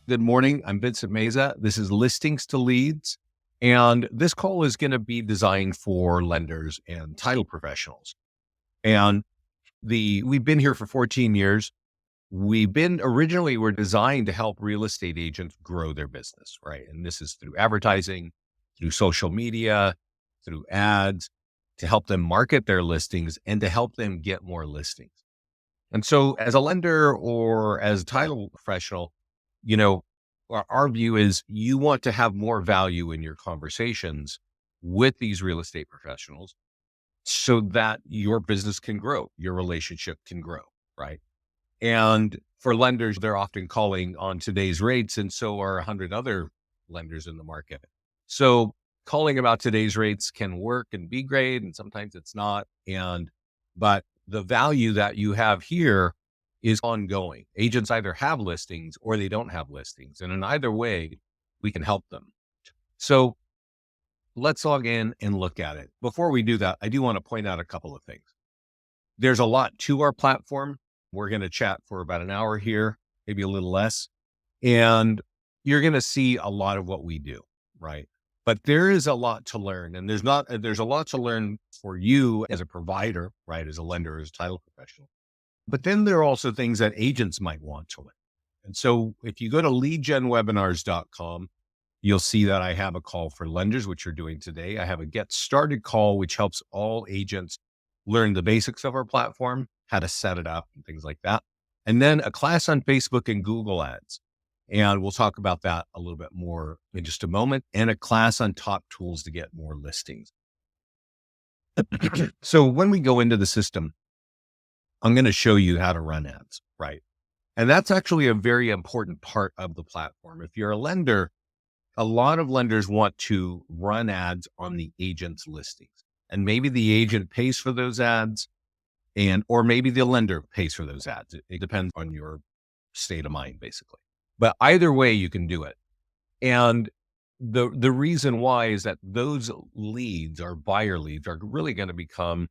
Good morning. I'm Vincent Meza. This is Listings to Leads. And this call is going to be designed for lenders and title professionals. And we've been here for 14 years. We're designed to help real estate agents grow their business, right? And this is through advertising, through social media, through ads, to help them market their listings and to help them get more listings. And so as a lender or as a title professional, our view is you want to have more value in your conversations with these real estate professionals so that your business can grow, your relationship can grow, right? And for lenders, they're often calling on today's rates, and so are 100 other lenders in the market. So calling about today's rates can work and be great, and sometimes it's not. But the value that you have here is ongoing. Agents either have listings or they don't have listings. And in either way, we can help them. So let's log in and look at it. Before we do that, I do want to point out a couple of things. There's a lot to our platform. We're going to chat for about an hour here, maybe a little less. And you're going to see a lot of what we do, right? But there is a lot to learn. And there's a lot to learn for you as a provider, right? As a lender, as a title professional. But then there are also things that agents might want to learn. And so if you go to leadgenwebinars.com, you'll see that I have a call for lenders, which we're doing today. I have a get started call, which helps all agents learn the basics of our platform, how to set it up and things like that. And then a class on Facebook and Google ads. And we'll talk about that a little bit more in just a moment, and a class on top tools to get more listings. So when we go into the system, I'm going to show you how to run ads, right? And that's actually a very important part of the platform. If you're a lender, a lot of lenders want to run ads on the agent's listings. And maybe the agent pays for those ads, or maybe the lender pays for those ads. It depends on your state of mind, basically. But either way, you can do it. And the reason why is that those leads, or buyer leads, are really going to become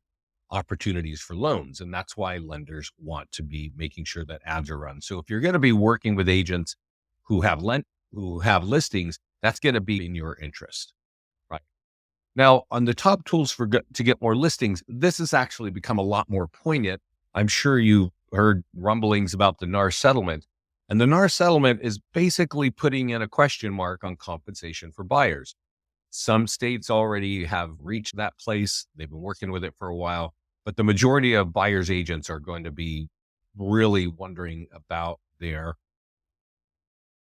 opportunities for loans. And that's why lenders want to be making sure that ads are run. So if you're going to be working with agents who have listings, that's going to be in your interest, right? Now, on the top tools to get more listings, this has actually become a lot more poignant. I'm sure you heard rumblings about the NAR settlement. And the NAR settlement is basically putting in a question mark on compensation for buyers. Some states already have reached that place. They've been working with it for a while, but the majority of buyers agents are going to be really wondering about their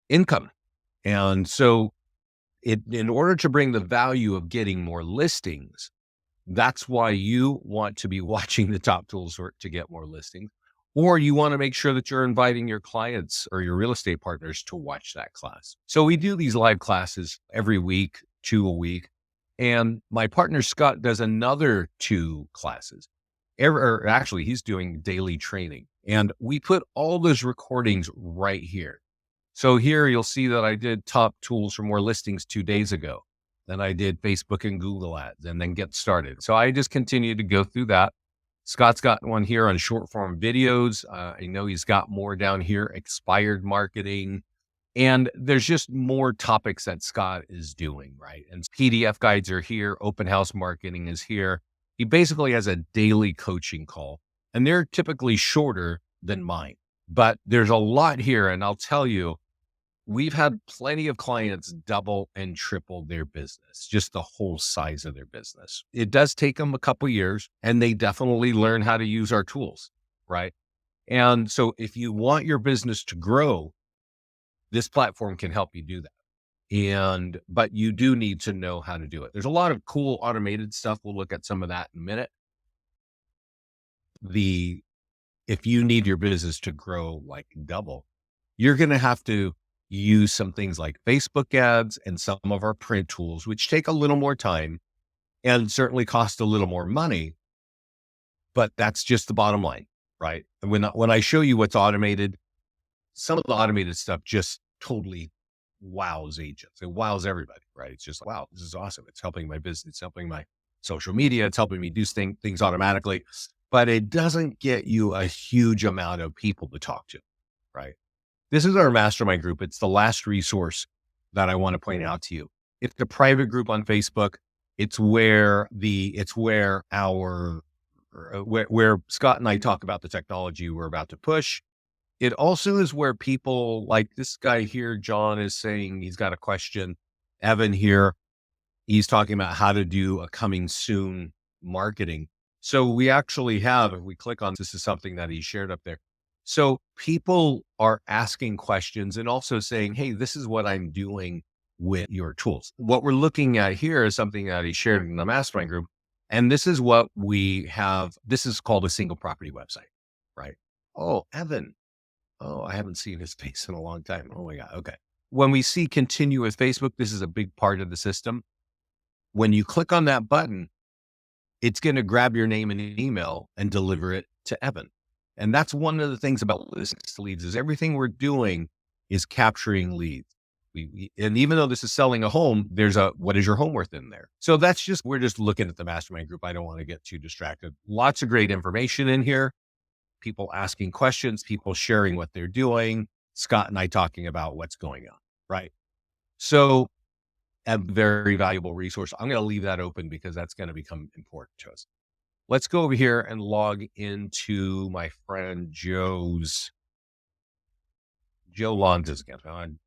income. And so in order to bring the value of getting more listings, that's why you want to be watching the top tools to get more listings, or you want to make sure that you're inviting your clients or your real estate partners to watch that class. So we do these live classes every week, 2 a week. And my partner, Scott, does another 2 classes. Actually, he's doing daily training. And we put all those recordings right here. So here you'll see that I did top tools for more listings 2 days ago. Then I did Facebook and Google ads, and then get started. So I just continue to go through that. Scott's got one here on short form videos. I know he's got more down here, expired marketing. And there's just more topics that Scott is doing, right? And PDF guides are here. Open house marketing is here. He basically has a daily coaching call, and they're typically shorter than mine, but there's a lot here. And I'll tell you, we've had plenty of clients double and triple their business, just the whole size of their business. It does take them a couple years, and they definitely learn how to use our tools, right? And so if you want your business to grow, this platform can help you do that. But you do need to know how to do it. There's a lot of cool automated stuff. We'll look at some of that in a minute. If you need your business to grow like double, you're going to have to use some things like Facebook ads and some of our print tools, which take a little more time and certainly cost a little more money. But that's just the bottom line, right? And when I show you what's automated, some of the automated stuff just totally wows agents. It wows everybody, right? It's just, wow, this is awesome. It's helping my business. It's helping my social media. It's helping me do things automatically. but it doesn't get you a huge amount of people to talk to, right? This is our mastermind group. It's the last resource that I want to point out to you. It's a private group on Facebook. It's where Scott and I talk about the technology we're about to push. It also is where people like this guy here, John, is saying he's got a question. Evan here, he's talking about how to do a coming soon marketing. So we actually have, if we click on this, is something that he shared up there. So people are asking questions and also saying, hey, this is what I'm doing with your tools. What we're looking at here is something that he shared in the mastermind group. And this is what we have. This is called a single property website, right? Oh, Evan. Oh, I haven't seen his face in a long time. Oh my God. Okay. When we see continue with Facebook, this is a big part of the system. When you click on that button, it's going to grab your name and email and deliver it to Evan. And that's one of the things about Listings to Leads is everything we're doing is capturing leads. And even though this is selling a home, there's a, what is your home worth in there? So we're just looking at the mastermind group. I don't want to get too distracted. Lots of great information in here. People asking questions, people sharing what they're doing. Scott and I talking about what's going on, right? So a very valuable resource. I'm going to leave that open because that's going to become important to us. Let's go over here and log into my friend Joe Londa's account.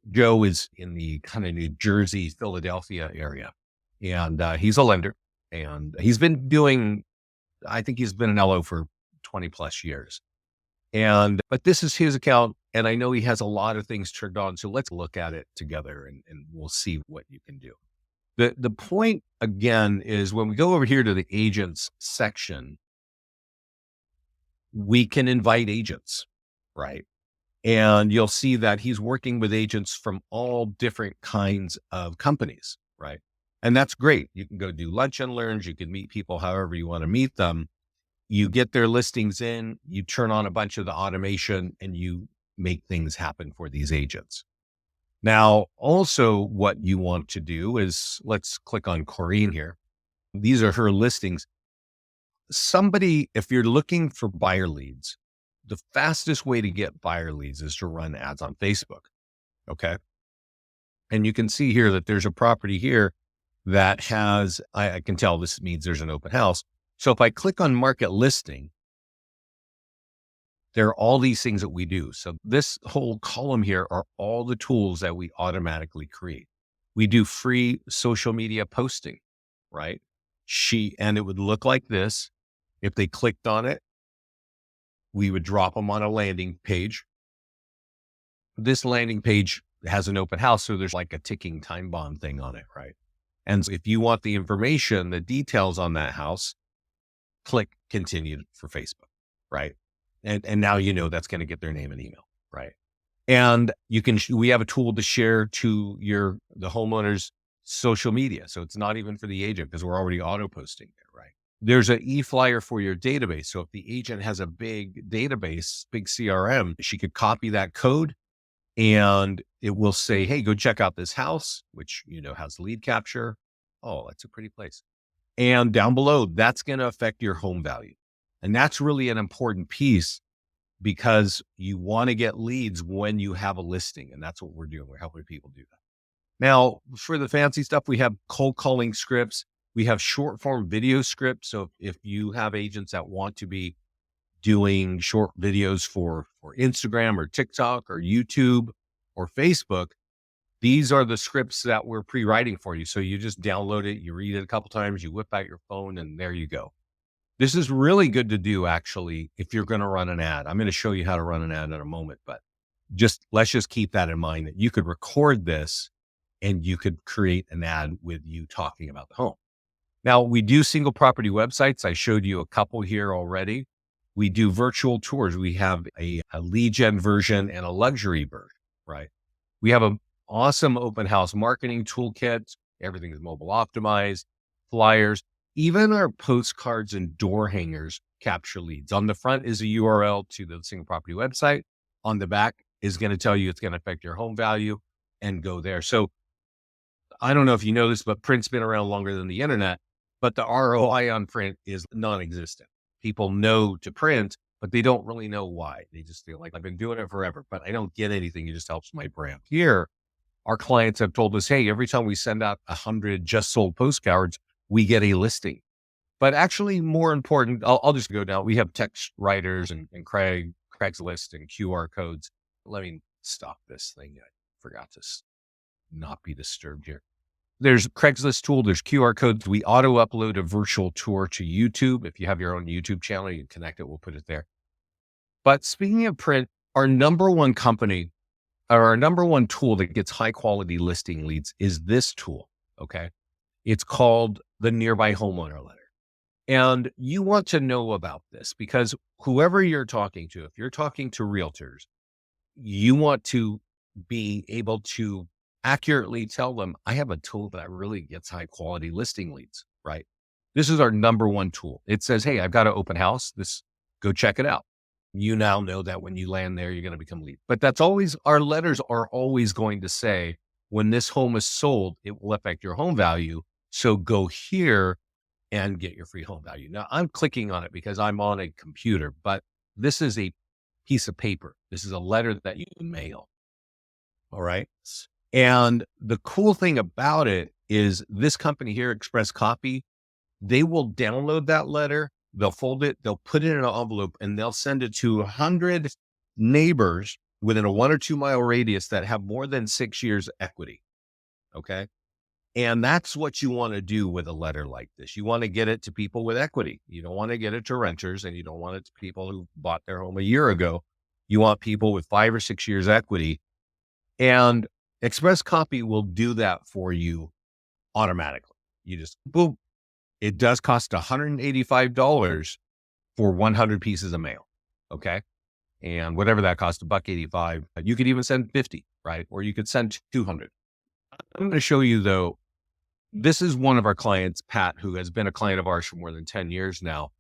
Joe is in the kind of New Jersey, Philadelphia area, and he's a lender, and he's been doing, I think he's been an LO for 20 plus years. But this is his account, and I know he has a lot of things turned on. So let's look at it together and we'll see what you can do. The point again is when we go over here to the agents section, we can invite agents, right? And you'll see that he's working with agents from all different kinds of companies, right? And that's great. You can go do lunch and learns. You can meet people however you want to meet them. You get their listings in, you turn on a bunch of the automation, and you make things happen for these agents. Now, also what you want to do is, let's click on Corrine here. These are her listings. If you're looking for buyer leads, the fastest way to get buyer leads is to run ads on Facebook. Okay. And you can see here that there's a property here that has, I can tell this means there's an open house. So if I click on market listing, there are all these things that we do. So this whole column here are all the tools that we automatically create. We do free social media posting, right? And it would look like this. If they clicked on it, we would drop them on a landing page. This landing page has an open house. So there's like a ticking time bomb thing on it, right? And if you want the information, the details on that house, click continue for Facebook, right? And now you know that's going to get their name and email, right? And we have a tool to share to the homeowner's social media. So it's not even for the agent because we're already auto posting there, right? There's an e-flyer for your database. So if the agent has a big database, big CRM, she could copy that code and it will say, hey, go check out this house, which, has lead capture. Oh, that's a pretty place. And down below, that's going to affect your home value. And that's really an important piece because you want to get leads when you have a listing. And that's what we're doing. We're helping people do that. Now, for the fancy stuff, we have cold calling scripts. We have short form video scripts. So if you have agents that want to be doing short videos for Instagram or TikTok or YouTube or Facebook, these are the scripts that we're pre-writing for you. So you just download it, you read it a couple times, you whip out your phone, and there you go. This is really good to do, actually, if you're going to run an ad. I'm going to show you how to run an ad in a moment, but let's just keep that in mind that you could record this and you could create an ad with you talking about the home. Now, we do single property websites. I showed you a couple here already. We do virtual tours. We have a lead gen version and a luxury version, right? We have an awesome open house marketing toolkit. Everything is mobile optimized, flyers, even our postcards and door hangers capture leads. On the front is a URL to the single property website. On the back is going to tell you it's going to affect your home value and go there. So I don't know if you know this, but print's been around longer than the internet, but the ROI on print is non-existent. people know to print, but they don't really know why. They just feel like I've been doing it forever, but I don't get anything. It just helps my brand. Here, our clients have told us, hey, every time we send out 100 just sold postcards, we get a listing. But actually, more important, I'll just go down. We have text writers and Craigslist and QR codes. Let me stop this thing. I forgot to not be disturbed here. There's Craigslist tool. There's QR codes. We auto upload a virtual tour to YouTube. If you have your own YouTube channel, you can connect it. We'll put it there. But speaking of print, our number one company or our number one tool that gets high quality listing leads is this tool. Okay. It's called the Nearby Homeowner Letter. And you want to know about this because whoever you're talking to, if you're talking to realtors, you want to be able to accurately tell them, I have a tool that really gets high quality listing leads, right? This is our number one tool. It says, hey, I've got an open house. Go check it out. You now know that when you land there, you're going to become lead. But that's always, our letters are always going to say, when this home is sold, it will affect your home value. So go here and get your free home value. Now I'm clicking on it because I'm on a computer, but this is a piece of paper. This is a letter that you mail. All right. And the cool thing about it is this company here, Express Copy, they will download that letter. They'll fold it. They'll put it in an envelope and they'll send it to 100 neighbors within a 1 or 2 mile radius that have more than 6 years equity. Okay. And that's what you want to do with a letter like this. You want to get it to people with equity. You don't want to get it to renters and you don't want it to people who bought their home a year ago. You want people with 5 or 6 years equity. And Express Copy will do that for you automatically. You just boom. It does cost $185 for 100 pieces of mail. Okay. And whatever that costs, $1.85. You could even send 50, right? Or you could send 200. I'm going to show you though. This is one of our clients, Pat, who has been a client of ours for more than 10 years now.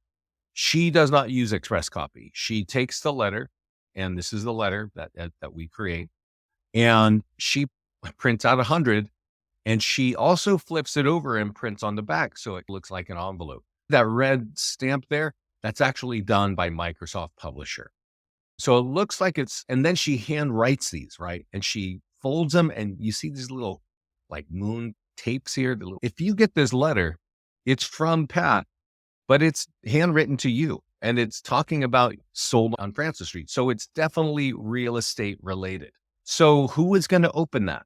She does not use Express Copy. She takes the letter, and this is the letter that we create, and she prints out 100, and she also flips it over and prints on the back so it looks like an envelope. That red stamp there, that's actually done by Microsoft Publisher. So it looks like and then she hand writes these, right? And she folds them, and you see these little like moon tapes here. If you get this letter, it's from Pat, but it's handwritten to you and it's talking about sold on Francis Street. So it's definitely real estate related. So who is going to open that?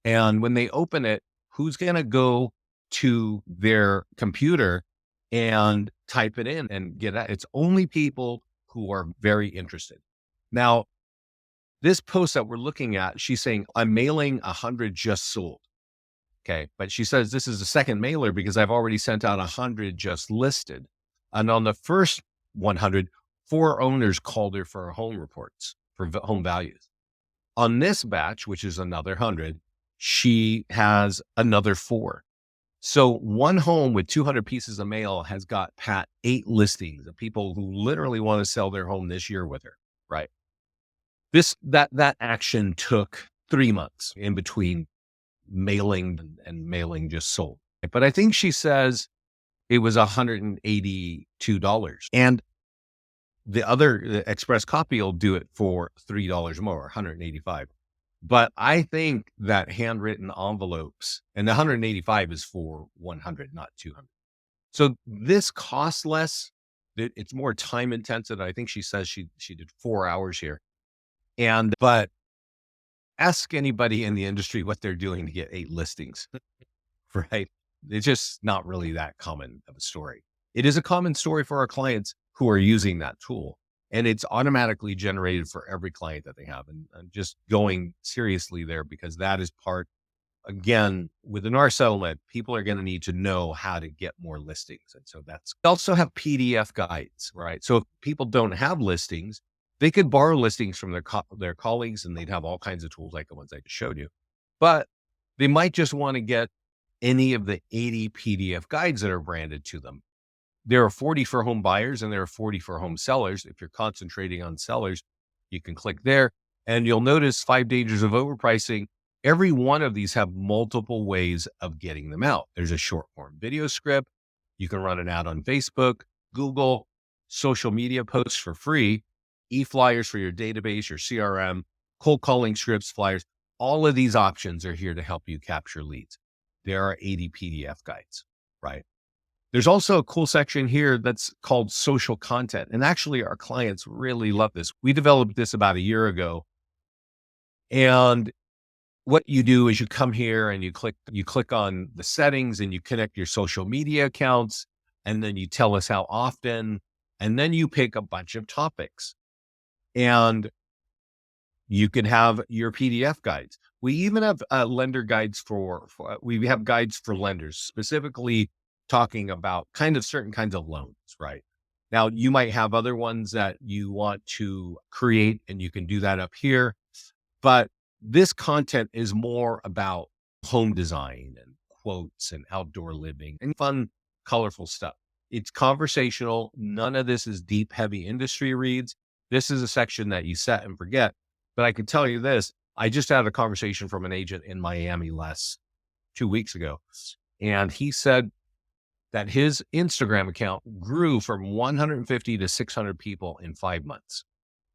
And when they open it, who's going to go to their computer and type it in and get it? It's only people who are very interested. Now, this post that we're looking at, she's saying, I'm mailing 100 just sold. Okay. But she says this is the second mailer because I've already sent out 100 just listed. And on the first 100, 4 owners called her for home reports for home values. On this batch, which is another 100, she has another 4. So one home with 200 pieces of mail has got Pat 8 listings of people who literally want to sell their home this year with her. Right. That action took 3 months in between mailing and mailing just sold. But I think she says it was $182. And the Express Copy will do it for $3 more, $185. But I think that handwritten envelopes, and the 185 is for 100, not 200. So this costs less. It's more time intensive. I think she says she did 4 hours here. But ask anybody in the industry what they're doing to get 8 listings, right? It's just not really that common of a story. It is a common story for our clients who are using that tool, and it's automatically generated for every client that they have. And I'm just going seriously there because that is part, again, within our settlement, people are going to need to know how to get more listings. And so we also have PDF guides, right? So if people don't have listings, they could borrow listings from their colleagues, and they'd have all kinds of tools like the ones I just showed you. But they might just want to get any of the 80 PDF guides that are branded to them. There are 40 for home buyers and there are 40 for home sellers. If you're concentrating on sellers, you can click there and you'll notice 5 dangers of overpricing. Every one of these have multiple ways of getting them out. There's a short form video script. You can run an ad on Facebook, Google, social media posts for free, e-flyers for your database, your CRM, cold calling scripts, flyers. All of these options are here to help you capture leads. There are 80 PDF guides, right? There's also a cool section here that's called social content. And actually, our clients really love this. We developed this about a year ago. And what you do is you come here and you click on the settings and you connect your social media accounts, and then you tell us how often, and then you pick a bunch of topics. And you can have your PDF guides. We even have lender guides we have guides for lenders, specifically talking about kind of certain kinds of loans, right? Now, you might have other ones that you want to create, and you can do that up here. But this content is more about home design and quotes and outdoor living and fun, colorful stuff. It's conversational. None of this is deep, heavy industry reads. This is a section that you set and forget. But I can tell you this, I just had a conversation from an agent in Miami last 2 weeks ago. And he said that his Instagram account grew from 150 to 600 people in 5 months.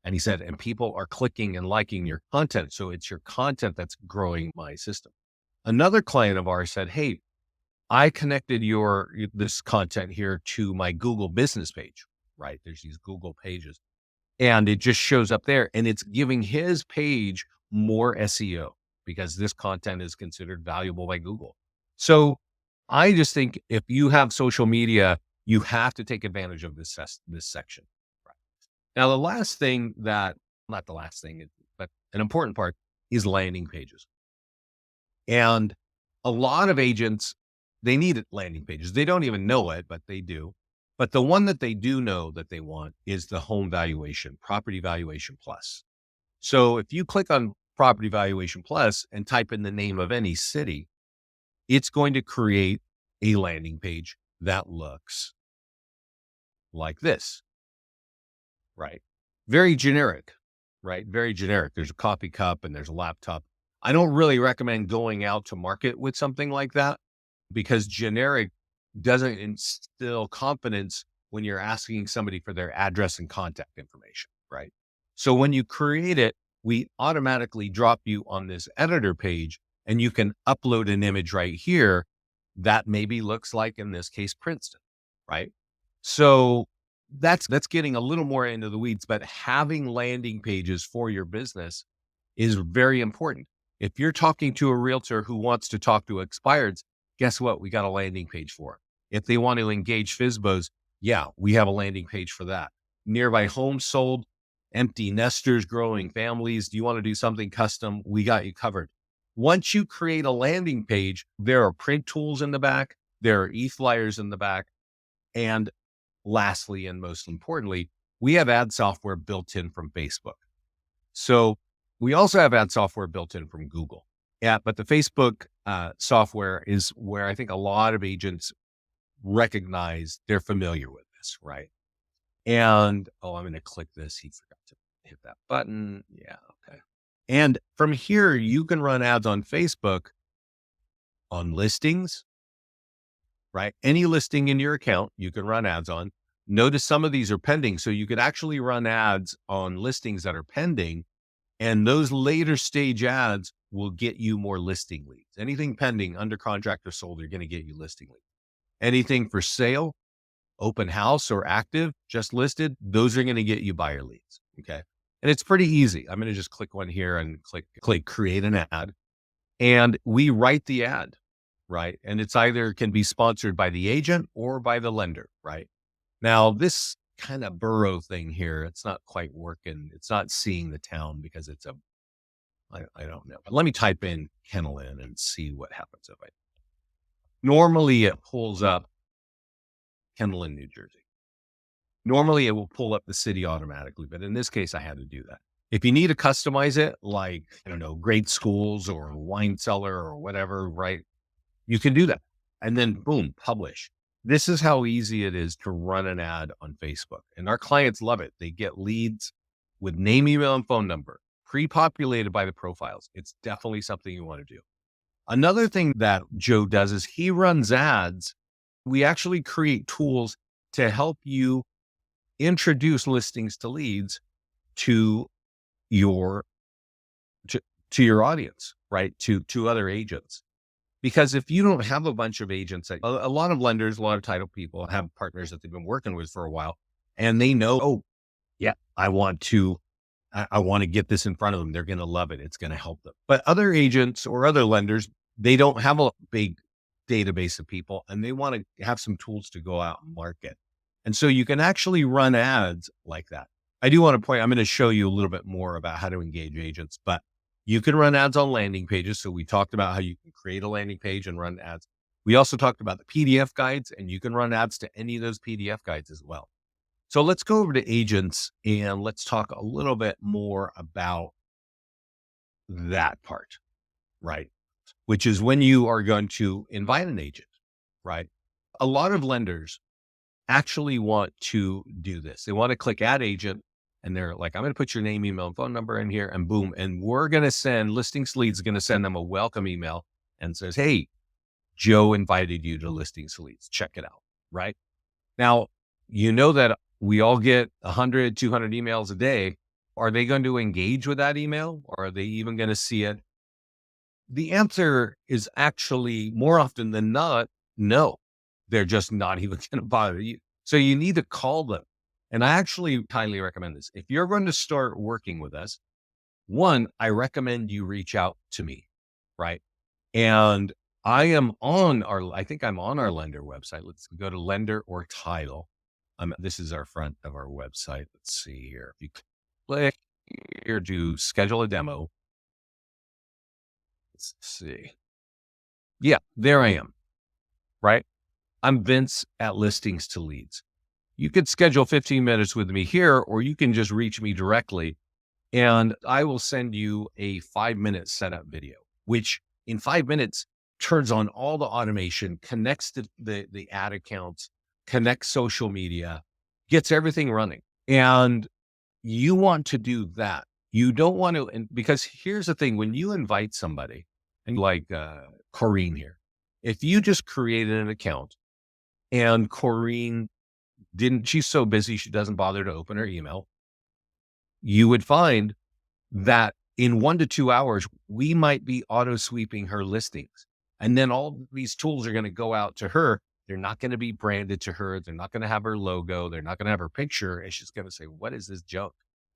And he said, and people are clicking and liking your content. So it's your content that's growing my system. Another client of ours said, hey, I connected this content here to my Google business page, right? There's these Google pages, and it just shows up there, and it's giving his page more SEO because this content is considered valuable by Google. So I just think if you have social media, you have to take advantage of this section. Right. Now, not the last thing, but an important part is landing pages. And a lot of agents, they need landing pages. They don't even know it, but they do. But the one that they do know that they want is the home valuation, property valuation plus. So if you click on property valuation plus and type in the name of any city, it's going to create a landing page that looks like this, right? Very generic, right? Very generic. There's a coffee cup and there's a laptop. I don't really recommend going out to market with something like that because generic doesn't instill confidence when you're asking somebody for their address and contact information, right? So when you create it, we automatically drop you on this editor page, and you can upload an image right here that maybe looks like, in this case, Princeton, right? So that's getting a little more into the weeds, but having landing pages for your business is very important. If you're talking to a realtor who wants to talk to expireds, guess what? We got a landing page for it. If they want to engage FSBOs, yeah, we have a landing page for that. Nearby homes sold, empty nesters, growing families. Do you want to do something custom? We got you covered. Once you create a landing page, there are print tools in the back. There are e-flyers in the back. And lastly, and most importantly, we have ad software built in from Facebook. So we also have ad software built in from Google. Yeah, but the Facebook software is where I think a lot of agents recognize they're familiar with this, right? And, I'm going to click this. He forgot to hit that button. Yeah, okay. And from here, you can run ads on Facebook on listings, right? Any listing in your account, you can run ads on. Notice some of these are pending. So you could actually run ads on listings that are pending. And those later stage ads will get you more listing leads. Anything pending, under contract or sold, are going to get you listing leads. Anything for sale, open house, or active, just listed, those are going to get you buyer leads. Okay. And it's pretty easy. I'm going to just click one here and click create an ad. And we write the ad, right? And it's either can be sponsored by the agent or by the lender, right? Now, this kind of burrow thing here, it's not quite working. It's not seeing the town because I don't know. But let me type in Kennel Inn and see what happens if normally it pulls up Kennel Inn, New Jersey. Normally it will pull up the city automatically, but in this case, I had to do that. If you need to customize it, like, I don't know, great schools or wine cellar or whatever, right? You can do that. And then boom, publish. This is how easy it is to run an ad on Facebook. And our clients love it. They get leads with name, email, and phone number, pre-populated by the profiles. It's definitely something you want to do. Another thing that Joe does is he runs ads. We actually create tools to help you introduce listings to leads to your to, to your audience, right? To other agents. Because if you don't have a bunch of agents, a lot of lenders, a lot of title people have partners that they've been working with for a while, and they know, oh, yeah, I want to get this in front of them. They're going to love it. It's going to help them. But other agents or other lenders, they don't have a big database of people, and they want to have some tools to go out and market. And so you can actually run ads like that. I do want to point, I'm going to show you a little bit more about how to engage agents, but you can run ads on landing pages. So we talked about how you can create a landing page and run ads. We also talked about the PDF guides, and you can run ads to any of those PDF guides as well. So let's go over to agents and let's talk a little bit more about that part, right? Which is when you are going to invite an agent, right? A lot of lenders actually want to do this. They want to click add agent, and they're like, I'm going to put your name, email, and phone number in here, and boom. And we're going to send Listings Leads, going to send them a welcome email and says, hey, Joe invited you to Listings Leads. Check it out, right? Now, you know that we all get 100, 200 emails a day. Are they going to engage with that email, or are they even going to see it? The answer is actually more often than not, no. They're just not even going to bother you. So you need to call them. And I actually highly recommend this. If you're going to start working with us, one, I recommend you reach out to me, right? And I think I'm on our lender website. Let's go to lender or title. This is our front of our website. Let's see here. If you click here to schedule a demo, let's see. Yeah, there I am, right? I'm Vince at Listings to Leads. You could schedule 15 minutes with me here, or you can just reach me directly, and I will send you a 5-minute setup video, which in 5 minutes turns on all the automation, connects to the ad accounts, connects social media, gets everything running. And you want to do that. You don't want to, because here's the thing, when you invite somebody, and like Corrine here, if you just created an account and Corrine she's so busy, she doesn't bother to open her email, you would find that in 1 to 2 hours, we might be auto sweeping her listings. And then all these tools are going to go out to her. They're not going to be branded to her. They're not going to have her logo. They're not going to have her picture. And she's going to say, what is this junk?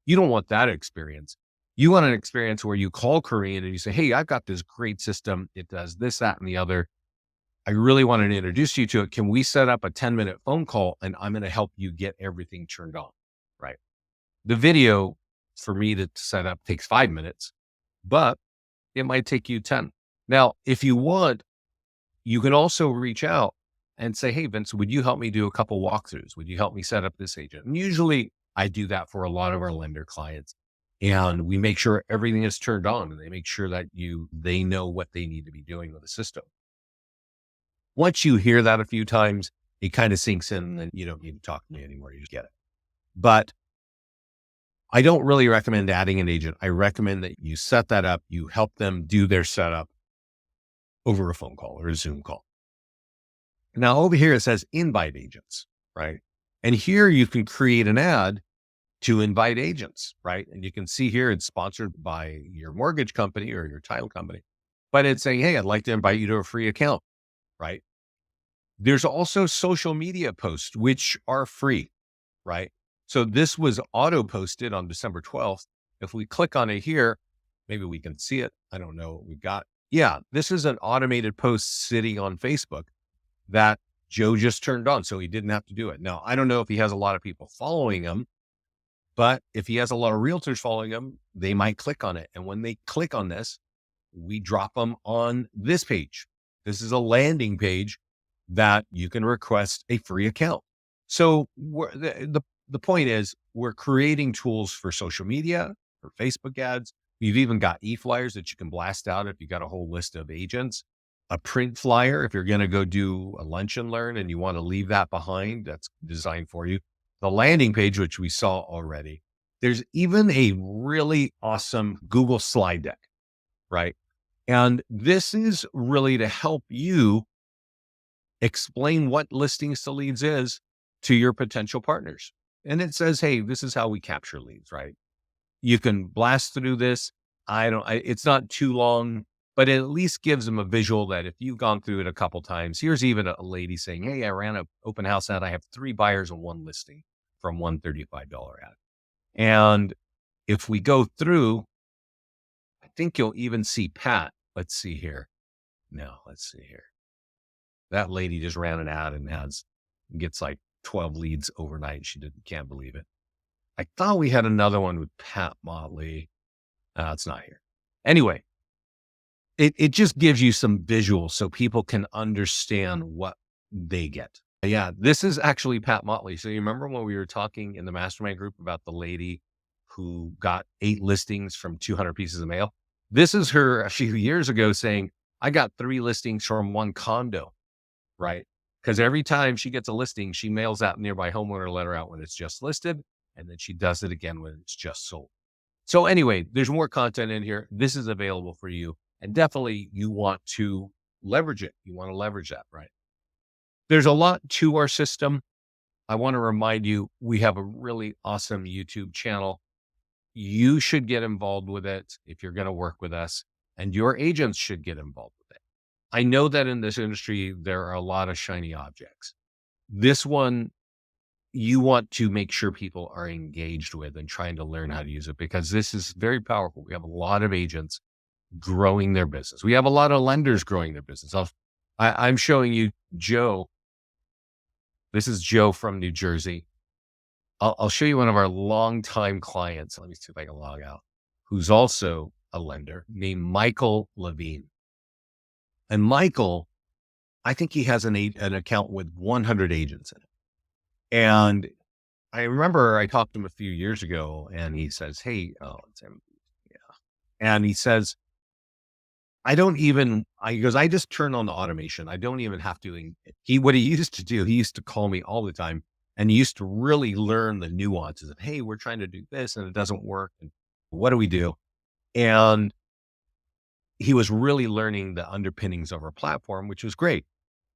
You don't want that experience. You want an experience where you call Korean and you say, hey, I've got this great system. It does this, that, and the other. I really wanted to introduce you to it. Can we set up a 10-minute phone call, and I'm going to help you get everything turned on, right? The video for me to set up takes 5 minutes, but it might take you 10. Now, if you want, you can also reach out and say, hey, Vince, would you help me do a couple walkthroughs? Would you help me set up this agent? And usually I do that for a lot of our lender clients, and we make sure everything is turned on, and they make sure that they know what they need to be doing with the system. Once you hear that a few times, it kind of sinks in, and you don't need to talk to me anymore. You just get it. But I don't really recommend adding an agent. I recommend that you set that up. You help them do their setup over a phone call or a Zoom call. Now over here, it says invite agents, right? And here you can create an ad to invite agents, right? And you can see here, it's sponsored by your mortgage company or your title company, but it's saying, hey, I'd like to invite you to a free account, right? There's also social media posts, which are free, right? So this was auto posted on December 12th. If we click on it here, maybe we can see it. I don't know what we got. Yeah, this is an automated post sitting on Facebook that Joe just turned on, so he didn't have to do it. Now, I don't know if he has a lot of people following him, but if he has a lot of realtors following him, they might click on it. And when they click on this, we drop them on this page. This is a landing page that you can request a free account. So the point is, we're creating tools for social media, for Facebook ads. We've even got e-flyers that you can blast out if you got a whole list of agents. A print flyer, if you're going to go do a lunch and learn and you want to leave that behind, that's designed for you. The landing page, which we saw already. There's even a really awesome Google slide deck, right? And this is really to help you explain what Listings to Leads is to your potential partners. And it says, hey, this is how we capture leads, right? You can blast through this. It's not too long, but it at least gives them a visual that if you've gone through it a couple times, here's even a lady saying, hey, I ran an open house ad. I have 3 buyers and 1 listing from one $35 ad. And if we go through, I think you'll even see Pat. Let's see here. No, let's see here. That lady just ran an ad and gets like 12 leads overnight. Can't believe it. I thought we had another one with Pat Motley. It's not here. Anyway, it just gives you some visuals so people can understand what they get. Yeah, this is actually Pat Motley. So you remember when we were talking in the mastermind group about the lady who got 8 listings from 200 pieces of mail? This is her a few years ago saying, I got 3 listings from 1 condo, right? Because every time she gets a listing, she mails that nearby homeowner letter out when it's just listed, and then she does it again when it's just sold. So anyway, there's more content in here. This is available for you. And definitely you want to leverage it. You want to leverage that, right? There's a lot to our system. I want to remind you, we have a really awesome YouTube channel. You should get involved with it if you're going to work with us, and your agents should get involved with it. I know that in this industry, there are a lot of shiny objects. This one, you want to make sure people are engaged with and trying to learn how to use it, because this is very powerful. We have a lot of agents growing their business. We have a lot of lenders growing their business. I'm showing you Joe. This is Joe from New Jersey. I'll show you one of our longtime clients. Let me see if I can log out, who's also a lender, named Michael Levine. And Michael, I think he has an account with 100 agents in it. And I remember I talked to him a few years ago, and he says, hey, it's him. Yeah. And he says, he goes, I just turn on the automation. I don't even have to. What he used to do, he used to call me all the time, and he used to really learn the nuances of, hey, we're trying to do this and it doesn't work. And what do we do? And he was really learning the underpinnings of our platform, which was great.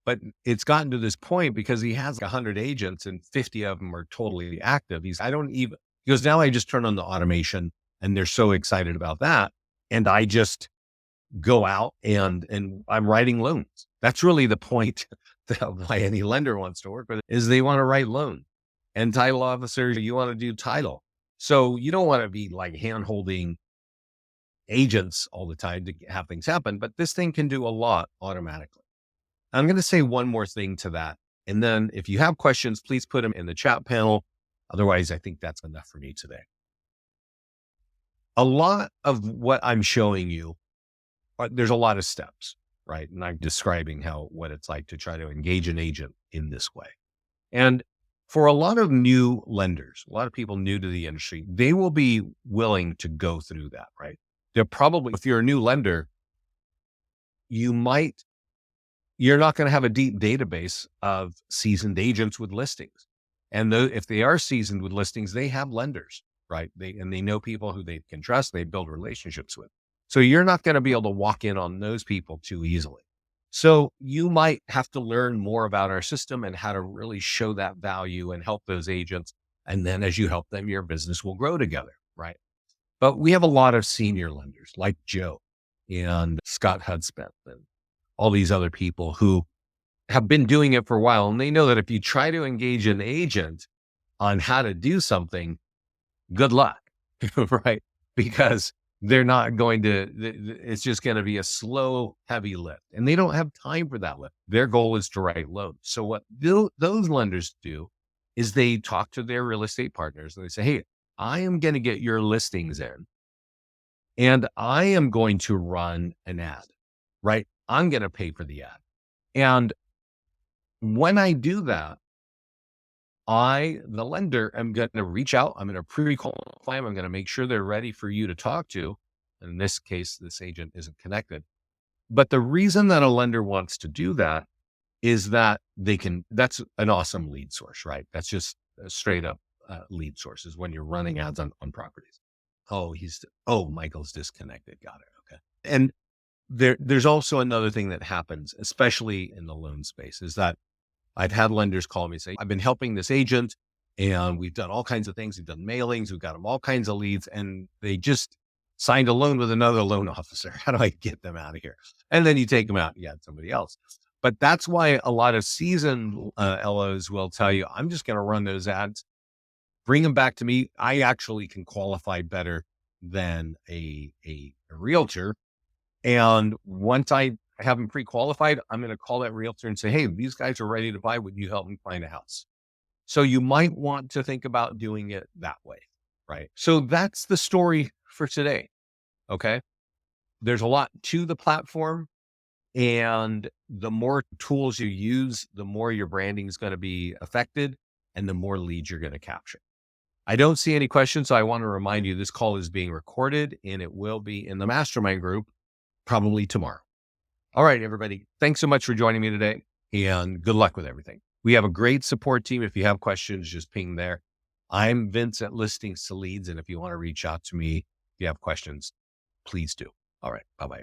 But it's gotten to this point because he has 100 agents and 50 of them are totally active. He goes, now I just turn on the automation and they're so excited about that. And I just go out and I'm writing loans. That's really the point of why any lender wants to work with it, is they want to write loans. And title officers, you want to do title. So you don't want to be like hand-holding agents all the time to have things happen, but this thing can do a lot automatically. I'm going to say one more thing to that. And then if you have questions, please put them in the chat panel. Otherwise, I think that's enough for me today. A lot of what I'm showing you, there's a lot of steps, right? And I'm describing what it's like to try to engage an agent in this way. And for a lot of new lenders, a lot of people new to the industry, they will be willing to go through that, right? They're probably, if you're a new lender, you're not going to have a deep database of seasoned agents with listings. And if they are seasoned with listings, they have lenders, right? They know people who they can trust, they build relationships with. So you're not going to be able to walk in on those people too easily. So you might have to learn more about our system and how to really show that value and help those agents. And then as you help them, your business will grow together, right? But we have a lot of senior lenders like Joe and Scott Hudspeth and all these other people who have been doing it for a while. And they know that if you try to engage an agent on how to do something, good luck, right? Because they're not going to, it's just going to be a slow, heavy lift. And they don't have time for that lift. Their goal is to write loans. So what those lenders do is they talk to their real estate partners and they say, hey, I am going to get your listings in and I am going to run an ad, right? I'm going to pay for the ad. And when I do that, the lender, am going to reach out. I'm going to pre-qualify them. I'm going to make sure they're ready for you to talk to. And in this case, this agent isn't connected. But the reason that a lender wants to do that is that that's an awesome lead source, right? That's just a straight up lead sources when you're running ads on properties. Michael's disconnected. Got it. Okay. And there's also another thing that happens, especially in the loan space, is that I've had lenders call me and say, I've been helping this agent And we've done all kinds of things. We've done mailings. We've got them all kinds of leads, and they just signed a loan with another loan officer. How do I get them out of here? And then you take them out, you got somebody else. But that's why a lot of seasoned LOs will tell you, I'm just going to run those ads, bring them back to me. I actually can qualify better than a realtor. And once I have them pre-qualified, I'm going to call that realtor and say, hey, these guys are ready to buy. Would you help me find a house? So you might want to think about doing it that way, right? So that's the story for today. Okay. There's a lot to the platform, and the more tools you use, the more your branding is going to be affected and the more leads you're going to capture. I don't see any questions. So I want to remind you, this call is being recorded and it will be in the mastermind group probably tomorrow. All right, everybody. Thanks so much for joining me today, and good luck with everything. We have a great support team. If you have questions, just ping there. I'm Vince at Listings to Leads. And if you want to reach out to me, if you have questions, please do. All right. Bye-bye.